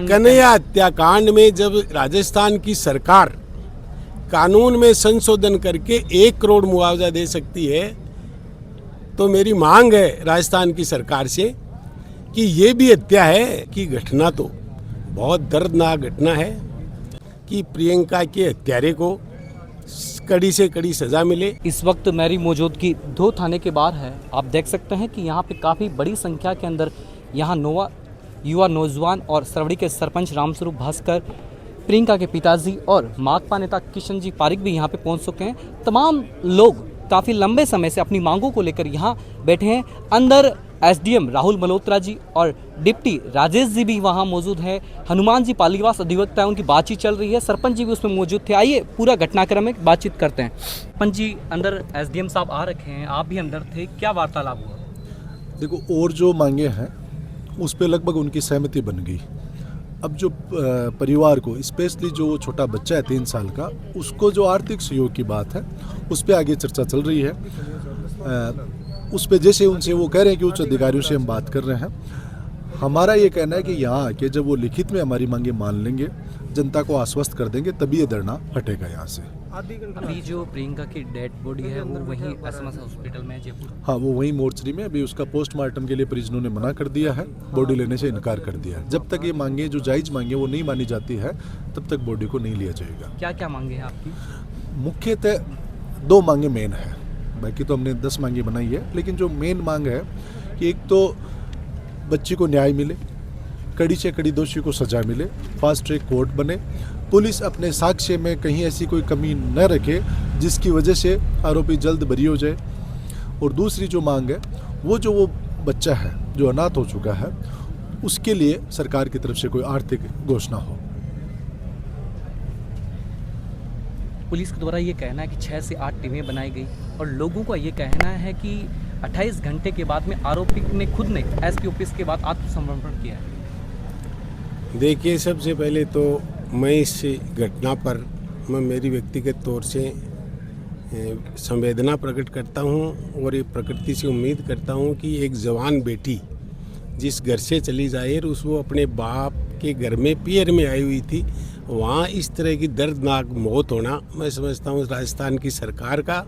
कन्हैया हत्याकांड में जब राजस्थान की सरकार कानून में संशोधन करके 1 करोड़ मुआवजा दे सकती है, तो मेरी मांग है राजस्थान की सरकार से कि ये भी हत्या है कि घटना तो बहुत दर्दनाक घटना है कि प्रियंका के हत्यारे को कड़ी से कड़ी सजा मिले। इस वक्त मेरी मौजूदगी धो थाने के बाहर है। आप देख सकते हैं कि यहाँ पे काफ़ी बड़ी संख्या के अंदर यहाँ युवा नौजवान और सरवड़ी के सरपंच रामस्वरूप भास्कर, प्रियंका के पिताजी और माकपा नेता किशन जी पारिक भी यहाँ पे पहुँच चुके हैं। तमाम लोग काफ़ी लंबे समय से अपनी मांगों को लेकर यहाँ बैठे हैं। अंदर एसडीएम राहुल मल्होत्रा जी और डिप्टी राजेश जी भी वहाँ मौजूद है। हनुमान जी पालीवास अधिवक्ता है, उनकी बातचीत चल रही है। सरपंच जी भी उसमें मौजूद थे। आइए पूरा घटनाक्रम में बातचीत करते हैं। सरपंच जी, अंदर एसडीएम साहब आ रखे हैं, आप भी अंदर थे, क्या वार्तालाप हुआ? देखो, और जो मांगे हैं उस पर लगभग उनकी सहमति बन गई। अब जो परिवार को, स्पेशली जो छोटा बच्चा है 3 साल का, उसको जो आर्थिक सहयोग की बात है उस पर आगे चर्चा चल रही है। उस पर जैसे उनसे वो कह रहे हैं कि उच्च अधिकारियों से हम बात कर रहे हैं। हमारा ये कहना है कि यहाँ आके जब वो लिखित में हमारी मांगे मान लेंगे, जनता को आश्वस्त कर देंगे, तभी ये धरना हटेगा यहाँ से। अभी जो प्रियंका की डेड बॉडी है वो वहीं एसएमएस हॉस्पिटल में जयपुर, हाँ, वो वहीं मोर्चरी में। अभी उसका पोस्टमार्टम के लिए परिजनों ने मना कर दिया है, बॉडी लेने से इनकार कर दिया है। जब तक ये मांगे, जो जायज़ मांगे, वो नहीं मानी जाती है, तब तक बॉडी को नहीं लिया जाएगा। क्या क्या मांगे हैं आपकी? मुख्यतः 2 मांगे मेन है, बाकी तो हमने 10 मांगे बनाई है, लेकिन जो मेन मांग है कि एक तो बच्ची को न्याय मिले, कड़ी से कड़ी दोषी को सजा मिले, फास्ट ट्रैक कोर्ट बने, पुलिस अपने साक्ष्य में कहीं ऐसी कोई कमी न रखे जिसकी वजह से आरोपी जल्द बरी हो जाए। और दूसरी जो मांग है वो बच्चा है जो अनाथ हो चुका है, उसके लिए सरकार की तरफ से कोई आर्थिक घोषणा हो। पुलिस के द्वारा ये कहना है कि 6 से 8 टीमें बनाई गई और लोगों का ये कहना है कि 28 घंटे के बाद में आरोपी ने खुद ने एसपी ऑफिस के बाद आत्मसमर्पण किया है। देखिए, सबसे पहले तो मैं इस घटना पर मेरी व्यक्तिगत तौर से संवेदना प्रकट करता हूं और ये प्रकृति से उम्मीद करता हूं कि एक जवान बेटी जिस घर से चली जाए और वो अपने बाप के घर में पियर में आई हुई थी, वहाँ इस तरह की दर्दनाक मौत होना, मैं समझता हूँ राजस्थान की सरकार का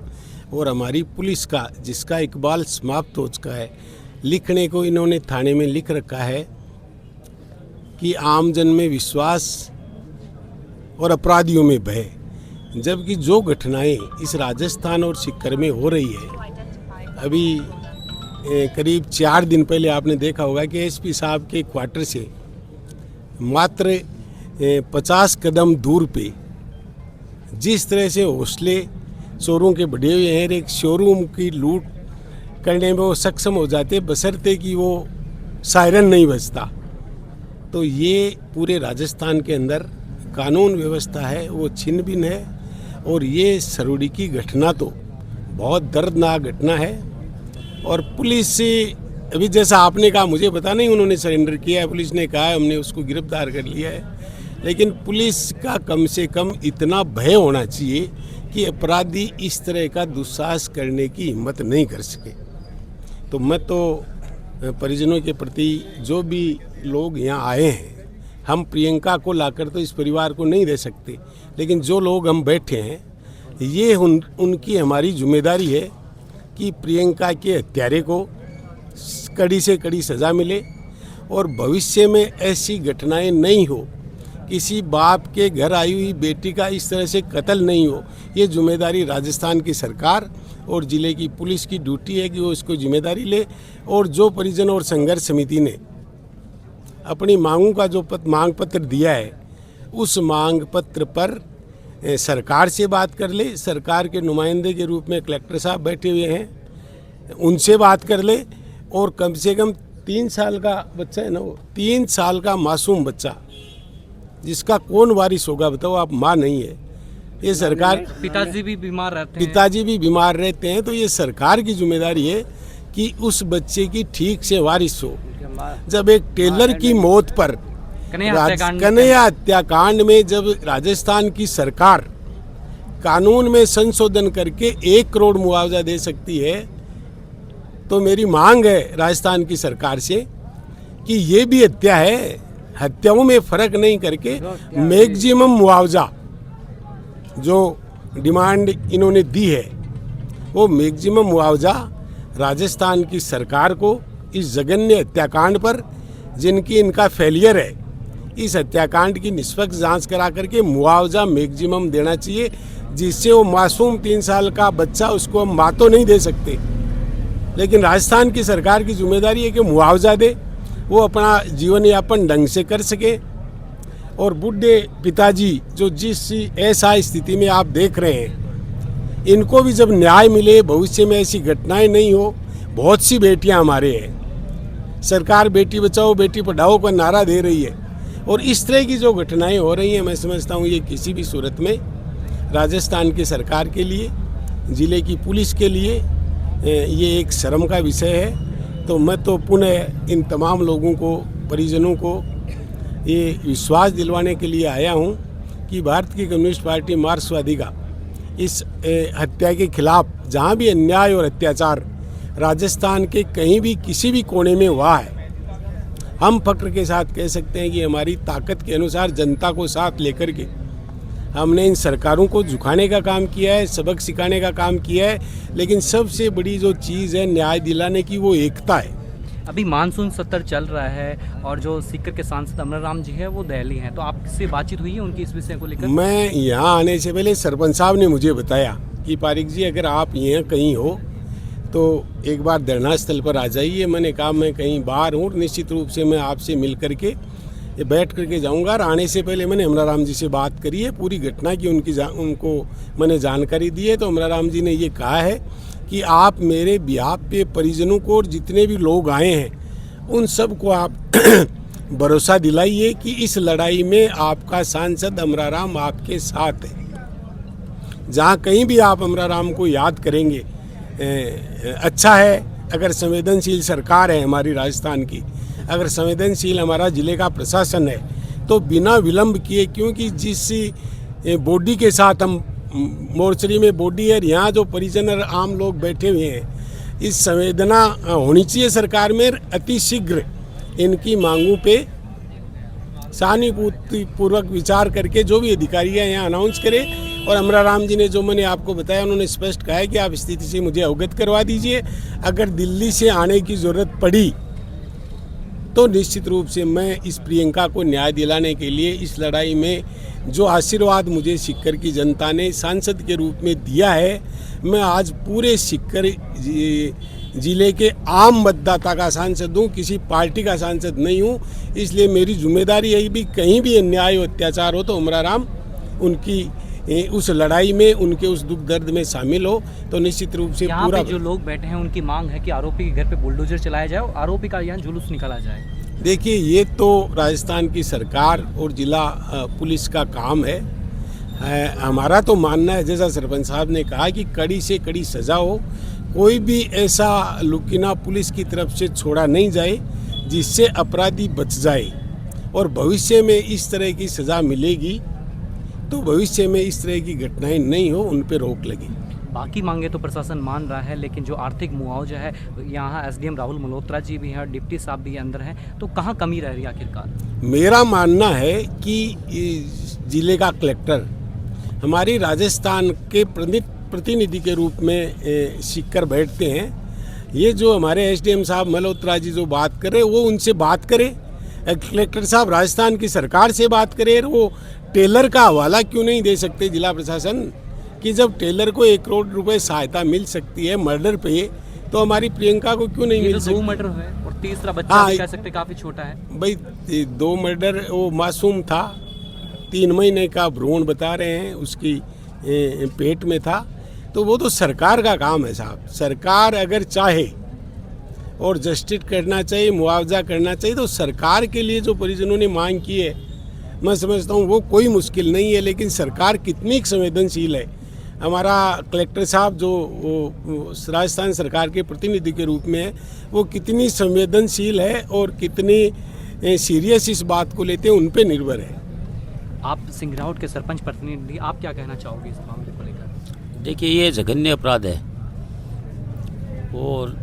और हमारी पुलिस का, जिसका इकबाल समाप्त हो चुका है। लिखने को इन्होंने थाने में लिख रखा है कि आमजन में विश्वास और अपराधियों में भय, जबकि जो घटनाएं इस राजस्थान और सीकर में हो रही है, अभी करीब 4 दिन पहले आपने देखा होगा कि एसपी साहब के क्वार्टर से मात्र 50 कदम दूर पे जिस तरह से हौसले चोरों के बढ़े हुए हैं, एक शोरूम की लूट करने में वो सक्षम हो जाते, बशर्ते कि वो सायरन नहीं बजता। तो ये पूरे राजस्थान के अंदर कानून व्यवस्था है वो छिन भिन है और ये सरोड़ी की घटना तो बहुत दर्दनाक घटना है। और पुलिस से अभी जैसा आपने कहा, मुझे पता नहीं, उन्होंने सरेंडर किया है, पुलिस ने कहा है, हमने उसको गिरफ्तार कर लिया है, लेकिन पुलिस का कम से कम इतना भय होना चाहिए कि अपराधी इस तरह का दुस्साहस करने की हिम्मत नहीं कर सके। तो मैं तो परिजनों के प्रति, जो भी लोग यहाँ आए हैं, हम प्रियंका को लाकर तो इस परिवार को नहीं दे सकते, लेकिन जो लोग हम बैठे हैं, ये उनकी हमारी जिम्मेदारी है कि प्रियंका के हत्यारे को कड़ी से कड़ी सज़ा मिले और भविष्य में ऐसी घटनाएं नहीं हो, किसी बाप के घर आई हुई बेटी का इस तरह से कत्ल नहीं हो। ये जिम्मेदारी राजस्थान की सरकार और ज़िले की पुलिस की ड्यूटी है कि वो इसको जिम्मेदारी ले। और जो परिजन और संघर्ष समिति ने अपनी मांगों का जो मांग पत्र दिया है, उस मांग पत्र पर सरकार से बात कर ले। सरकार के नुमाइंदे के रूप में कलेक्टर साहब बैठे हुए हैं, उनसे बात कर ले। और कम से कम 3 साल का बच्चा है ना, वो 3 साल का मासूम बच्चा, जिसका कौन वारिस होगा बताओ? आप माँ नहीं है, ये सरकार। पिताजी भी बीमार रहते हैं। तो ये सरकार की जिम्मेदारी है कि उस बच्चे की ठीक से वारिस हो। जब एक टेलर की मौत पर, कन्हैया हत्याकांड में जब राजस्थान की सरकार कानून में संशोधन करके 1 करोड़ मुआवजा दे सकती है, तो मेरी मांग है राजस्थान की सरकार से कि ये भी हत्या है हत्याओं में फर्क नहीं करके मैक्सिमम मुआवजा जो डिमांड इन्होंने दी है वो मैक्सिमम मुआवजा राजस्थान की सरकार को इस जघन्य हत्याकांड पर जिनकी इनका फेलियर है, इस हत्याकांड की निष्पक्ष जांच करा करके मुआवजा मैक्सिमम देना चाहिए, जिससे वो मासूम 3 साल का बच्चा, उसको हम मार तो नहीं दे सकते, लेकिन राजस्थान की सरकार की जिम्मेदारी है कि मुआवजा दे, वो अपना जीवन यापन ढंग से कर सके। और बूढ़े पिताजी जो जिस ऐसा स्थिति में आप देख रहे हैं, इनको भी जब न्याय मिले, भविष्य में ऐसी घटनाएं नहीं हो। बहुत सी बेटियां हमारे हैं, सरकार बेटी बचाओ बेटी पढ़ाओ का नारा दे रही है, और इस तरह की जो घटनाएं हो रही हैं, मैं समझता हूँ ये किसी भी सूरत में राजस्थान की सरकार के लिए, ज़िले की पुलिस के लिए ये एक शर्म का विषय है। तो मैं तो पुनः इन तमाम लोगों को, परिजनों को ये विश्वास दिलवाने के लिए आया हूँ कि भारतीय कम्युनिस्ट पार्टी मार्क्सवादी का इस हत्या के खिलाफ जहाँ भी अन्याय और अत्याचार राजस्थान के कहीं भी किसी भी कोने में हुआ है, हम फक्र के साथ कह सकते हैं कि हमारी ताकत के अनुसार जनता को साथ लेकर के हमने इन सरकारों को झुकाने का काम किया है, सबक सिखाने का काम किया है, लेकिन सबसे बड़ी जो चीज़ है न्याय दिलाने की वो एकता है। अभी मानसून सत्र चल रहा है और जो सीकर के सांसद अमराराम जी है वो दिल्ली हैं, तो आपसे बातचीत हुई है उनकी इस विषय को लेकर? मैं यहाँ आने से पहले सरपंच साहब ने मुझे बताया कि पारिक जी अगर आप यहाँ कहीं हो तो एक बार धरना स्थल पर आ जाइए। मैंने कहा मैं कहीं बाहर हूँ, निश्चित रूप से मैं आपसे मिल करके बैठ करके जाऊंगा। और आने से पहले मैंने अमराराम जी से बात करी है, पूरी घटना की उनको मैंने जानकारी दी है। तो अमराराम जी ने ये कहा है कि आप मेरे बिहाफ पे परिजनों को और जितने भी लोग आए हैं उन सब को आप भरोसा दिलाइए कि इस लड़ाई में आपका सांसद अमराराम आपके साथ है। जहाँ कहीं भी आप अमराराम को याद करेंगे अच्छा है। अगर संवेदनशील सरकार है हमारी राजस्थान की, अगर संवेदनशील हमारा ज़िले का प्रशासन है, तो बिना विलंब किए, क्योंकि जिस बॉडी के साथ हम मोर्चरी में बॉडी है, यहाँ जो परिजन और आम लोग बैठे हुए हैं, इस संवेदना होनी चाहिए सरकार में। अति शीघ्र इनकी मांगों पे सहानुभूतिपूर्वक विचार करके जो भी अधिकारी है यहाँ अनाउंस करें। और अमराराम जी ने जो मैंने आपको बताया, उन्होंने स्पष्ट कहा है कि आप स्थिति से मुझे अवगत करवा दीजिए, अगर दिल्ली से आने की ज़रूरत पड़ी तो निश्चित रूप से मैं इस प्रियंका को न्याय दिलाने के लिए इस लड़ाई में जो आशीर्वाद मुझे सीकर की जनता ने सांसद के रूप में दिया है, मैं आज पूरे सीकर ज़िले के आम मतदाता का सांसद हूँ, किसी पार्टी का सांसद नहीं हूँ। इसलिए मेरी जिम्मेदारी यही भी, कहीं भी अन्याय और अत्याचार हो तो अमराराम उनकी उस लड़ाई में, उनके उस दुख दर्द में शामिल हो। तो निश्चित रूप से यहाँ पूरा पे जो लोग बैठे हैं उनकी मांग है कि आरोपी के घर पे बुलडोजर चलाया जाए और आरोपी का यहाँ जुलूस निकाला जाए। देखिए, ये तो राजस्थान की सरकार और जिला पुलिस का काम है। हमारा तो मानना है, जैसा सरपंच साहब ने कहा, कि कड़ी से कड़ी सज़ा हो। कोई भी ऐसा लुकीना पुलिस की तरफ से छोड़ा नहीं जाए जिससे अपराधी बच जाए, और भविष्य में इस तरह की सज़ा मिलेगी तो भविष्य में इस तरह की घटनाएं नहीं हो, उन पर रोक लगे। बाकी मांगे तो प्रशासन मान रहा है, लेकिन जो आर्थिक मुआवजा है, यहाँ एसडीएम राहुल मल्होत्रा जी भी हैं, डिप्टी साहब भी अंदर हैं, तो कहाँ कमी रह रही है आखिरकार? मेरा मानना है कि जिले का कलेक्टर हमारी राजस्थान के प्रतिनिधि के रूप में सीकर बैठते हैं। ये जो हमारे एसडीएम साहब मल्होत्रा जी जो बात कर रहे हैं, वो उनसे बात करें। कलेक्टर साहब राजस्थान की सरकार से बात करें। वो टेलर का हवाला क्यों नहीं दे सकते जिला प्रशासन, कि जब टेलर को 1 करोड़ रुपए सहायता मिल सकती है मर्डर पे, तो हमारी प्रियंका को क्यों नहीं मिल सकती? 2 मर्डर है और तीसरा बच्चा भी कह सकते काफी छोटा है। भाई 2 मर्डर, वो मासूम था, 3 महीने का भ्रूण बता रहे हैं उसकी पेट में था। तो वो तो सरकार का काम है साहब। सरकार अगर चाहे और जस्टिस करना चाहिए, मुआवजा करना चाहिए, तो सरकार के लिए जो परिजनों ने मांग की है, मैं समझता हूँ वो कोई मुश्किल नहीं है। लेकिन सरकार कितनी संवेदनशील है, हमारा कलेक्टर साहब जो राजस्थान सरकार के प्रतिनिधि के रूप में है, वो कितनी संवेदनशील है और कितनी सीरियस इस बात को लेते हैं, उन पे निर्भर है। आप सिंगरौट के सरपंच प्रतिनिधि, आप क्या कहना चाहोगे इस मामले को लेकर? देखिए, ये जघन्य अपराध है और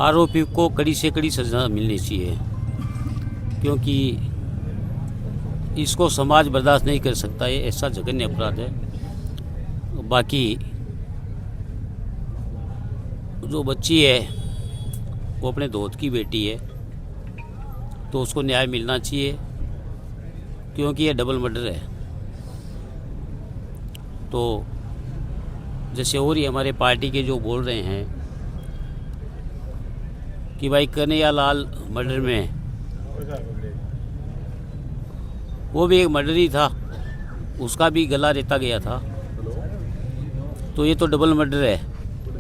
आरोपी को कड़ी से कड़ी सजा मिलनी चाहिए। क्योंकि इसको समाज बर्दाश्त नहीं कर सकता। ये ऐसा जघन्य अपराध है। बाकी जो बच्ची है वो अपने दोस्त की बेटी है, तो उसको न्याय मिलना चाहिए, क्योंकि ये डबल मर्डर है। तो जैसे और ही हमारे पार्टी के जो बोल रहे हैं कि भाई कन्हैयालाल मर्डर में वो भी एक मर्डर ही था, उसका भी गला रेता गया था, तो ये तो डबल मर्डर है।